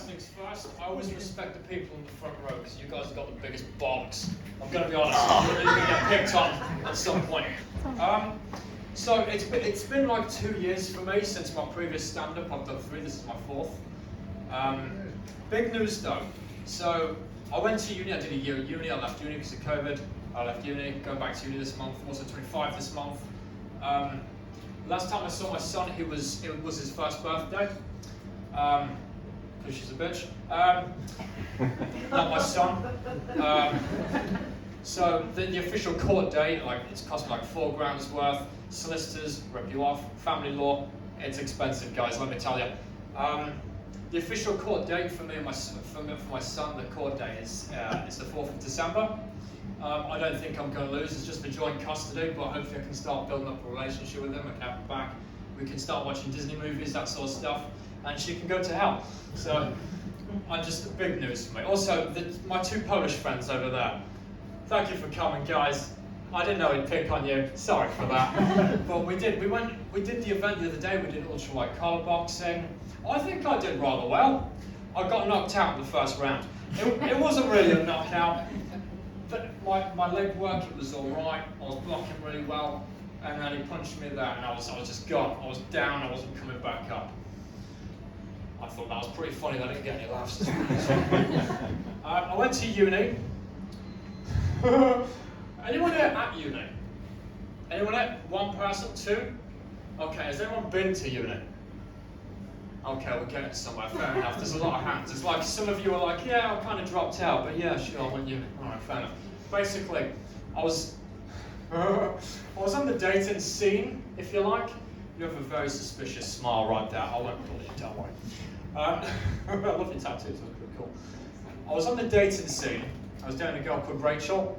first things first, I always respect the people in the front row because you guys have got the biggest bollocks. I'm going to be honest, you're really going to get picked on at some point. So it's been like 2 years for me since my previous stand-up. I've done 3, this is my 4th. Big news though. So I went to uni, I did a year at uni, I left uni because of COVID. I left uni, going back to uni this month, I'm also 25 this month. Last time I saw my son, it was his first birthday. Because she's a bitch. Not my son. So the official court date, like it's cost me like £4 worth. Solicitors rip you off. Family law, it's expensive, guys. Let me tell you. The official court date for me and for my son, the court date is the 4th of December. I don't think I'm going to lose. It's just a joint custody, but hopefully I can start building up a relationship with him. I can have him back. We can start watching Disney movies, that sort of stuff, and she can go to hell. So, just big news for me. Also, my 2 Polish friends over there. Thank you for coming, guys. I didn't know he'd pick on you. Sorry for that. But we did. We did the event the other day. We did ultralight collar boxing. I think I did rather well. I got knocked out in the first round. It wasn't really a knockout. But my leg work, it was all right. I was blocking really well. And then he punched me there, and I was just gone. I was down. I wasn't coming back up. I thought that was pretty funny. I didn't get any laughs. I went to uni. Anyone here at uni? Anyone here? 1 person? 2? Okay, has anyone been to uni? Okay, we're getting somewhere, fair enough. There's a lot of hands. It's like some of you are like, yeah, I kind of dropped out, but yeah, sure, I went uni. Alright, fair enough. Basically, I was on the dating scene, if you like. You have a very suspicious smile right there. I won't bully you, don't worry. I love your tattoos, that's pretty cool. I was on the dating scene. I was dating a girl called Rachel.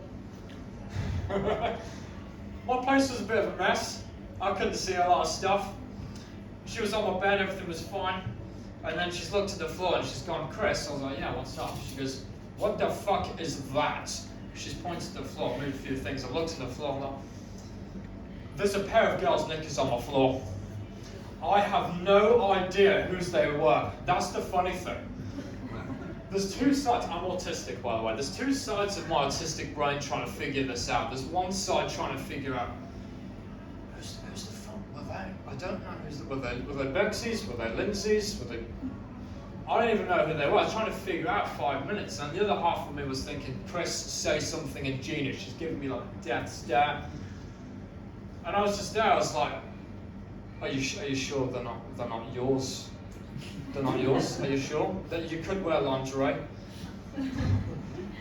My place was a bit of a mess. I couldn't see a lot of stuff. She was on my bed, everything was fine. And then she's looked at the floor and she's gone, Chris. I was like, yeah, what's up? She goes, what the fuck is that? She's pointed to the floor, moved a few things. I looked at the floor, I'm like, there's a pair of girls' knickers on my floor. I have no idea whose they were. That's the funny thing. There's 2 sides. I'm autistic, by the way. There's 2 sides of my autistic brain trying to figure this out. There's one side trying to figure out who's the front. Were they? I don't know. Were they Bexies? Were they Lindsays? Were they? I don't even know who they were. I was trying to figure out 5 minutes, and the other half of me was thinking, Chris, say something ingenious. She's giving me like a death stare, and I was just there. I was like, are you sure they're not yours? They're not yours, are you sure? That you could wear lingerie?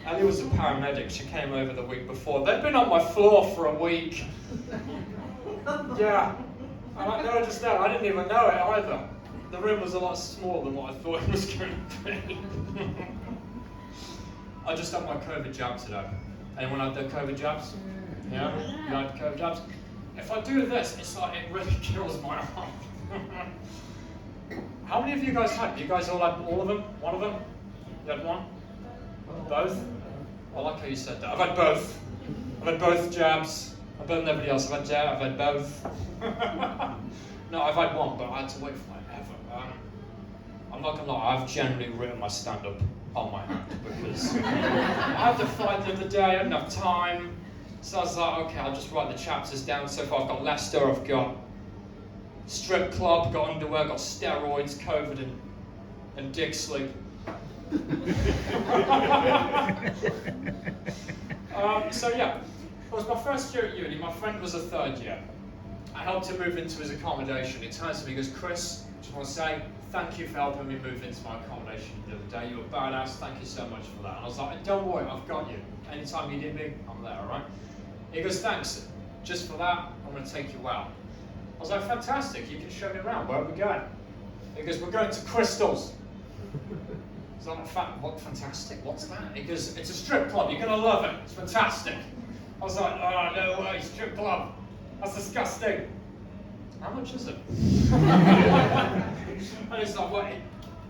Ellie was a paramedic, she came over the week before. They'd been on my floor for a week. Yeah. And they were just there, I didn't even know it either. The room was a lot smaller than what I thought it was going to be. I just had my COVID jab today. Anyone had their COVID jabs? Yeah? You had COVID jabs? If I do this, it's like it really kills my arm. How many of you guys had? You guys all had all of them? One of them? You had one? Both? I like how you said that. I've had both. I've had both jabs. I've better than everybody else. I've had jab. I've had both. No, I've had one, but I had to wait for forever. I'm not gonna lie. I've generally written my stand-up on my hand because I had to fight the other day. I didn't have time, so I was like, okay, I'll just write the chapters down. So far, I've got Leicester. I've got strip club, got underwear, got steroids, COVID, and dick sleep. So yeah, it was my first year at uni. My friend was a 3rd year. I helped him move into his accommodation. He turns to me and goes, Chris, I just want to say thank you for helping me move into my accommodation the other day. You were badass. Thank you so much for that. And I was like, don't worry, I've got you. Anytime you need me, I'm there, all right? He goes, thanks. Just for that, I'm going to take you out. I was like, fantastic, you can show me around. Where are we going? He goes, we're going to Crystals. So I'm like, what, fantastic, what's that? He goes, it's a strip club, you're going to love it, it's fantastic. I was like, oh, no way, strip club. That's disgusting. How much is it? And he's like, well,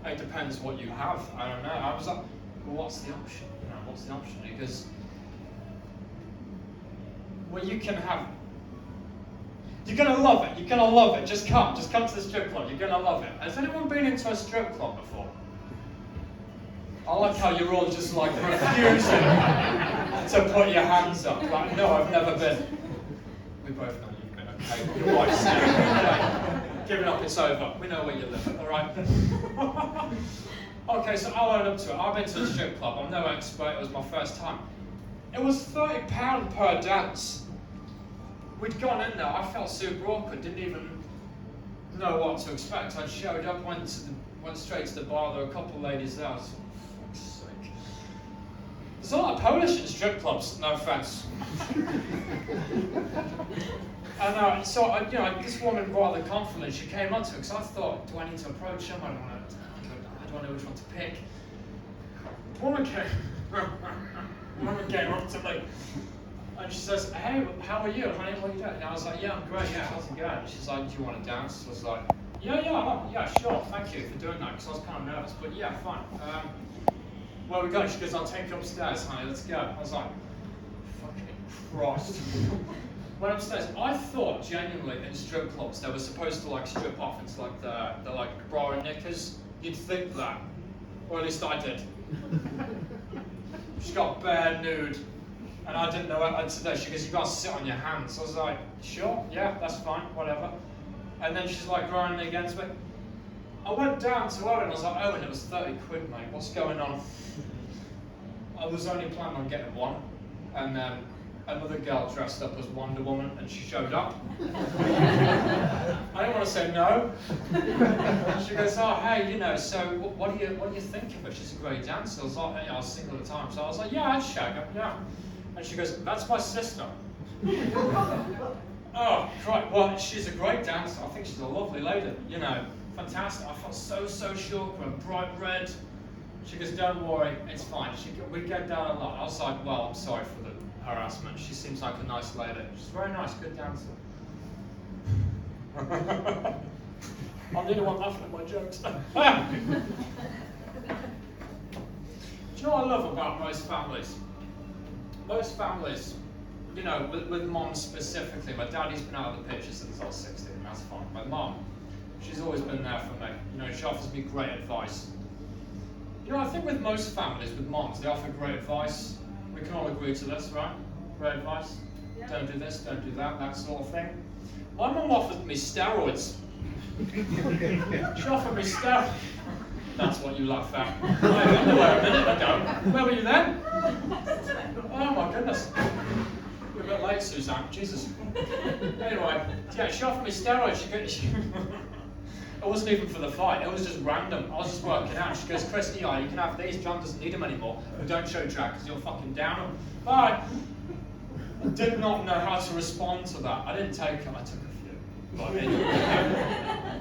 it depends what you have. I don't know. I was like, well, what's the option? You know, what's the option? He goes, well, you can have. You're gonna love it. You're gonna love it. Just come to the strip club. You're gonna love it. Has anyone been into a strip club before? I like how you're all just like refusing to put your hands up. Like, no, I've never been. We both know you've been, okay? Your wife's there. Okay. Give it up, it's over. We know where you live, alright? Okay, so I'll own up to it. I've been to a strip club. I'm no expert. It was my first time. It was £30 per dance. We'd gone in there. I felt super awkward. Didn't even know what to expect. I showed up, went straight to the bar. There were a couple of ladies there. I was like, for fuck's sake. There's a lot of Polish in strip clubs. No offense. And so this woman rather confidently, she came up to me because I thought, do I need to approach him? I don't know which one to pick. The woman came up to me and she says, hey, how are you, honey? What are you doing? And I was like, yeah, I'm great. Yeah, how's it going? And she's like, do you want to dance? I was like, yeah, sure. Thank you for doing that because I was kind of nervous, but yeah, fine. Where are we going? She goes, I'll take you upstairs, honey. Let's go. I was like, fucking Christ. Went upstairs. I thought genuinely in strip clubs they were supposed to like strip off into like the like bra and knickers. You'd think that, or at least I did. She got bare nude, and I didn't know what to do. She goes, you gotta sit on your hands. I was like, sure, yeah, that's fine, whatever. And then she's like grinding me against me. I went down to Owen. I was like, Owen, it was 30 quid, mate. What's going on? I was only planning on getting one, and then another girl dressed up as Wonder Woman, and she showed up. I didn't want to say no. She goes, oh, hey, so what do you think of her? She's a great dancer. I was like, I was single at the time, so I was like, yeah, I'd shag her, yeah. And she goes, that's my sister. Oh, right, well, she's a great dancer. I think she's a lovely lady, fantastic. I felt so sure, bright red. She goes, don't worry, it's fine. We get down a lot. I was like, well, I'm sorry for the harassment. She seems like a nice lady. She's very nice, good dancer. I'm the only one laughing at my jokes. Do you know what I love about most families? Most families, with mom specifically, my daddy's been out of the picture since I was 16, that's fine. My mom, she's always been there for me. She offers me great advice. I think with most families, with moms, they offer great advice. We can all agree to this, right? Great advice. Yeah. Don't do this, don't do that, that sort of thing. My mum offered me steroids. She offered me steroids. That's what you laugh at. I was underwear a minute ago. Where were you then? Oh my goodness. You're a bit late, Suzanne. Jesus. Anyway, yeah, she offered me steroids. It wasn't even for the fight, it was just random. I was just working out. She goes, Chris, you can have these, John doesn't need them anymore, but don't show track because you'll fucking down them. Bye! I did not know how to respond to that. I didn't take them, I took a few. But anyway,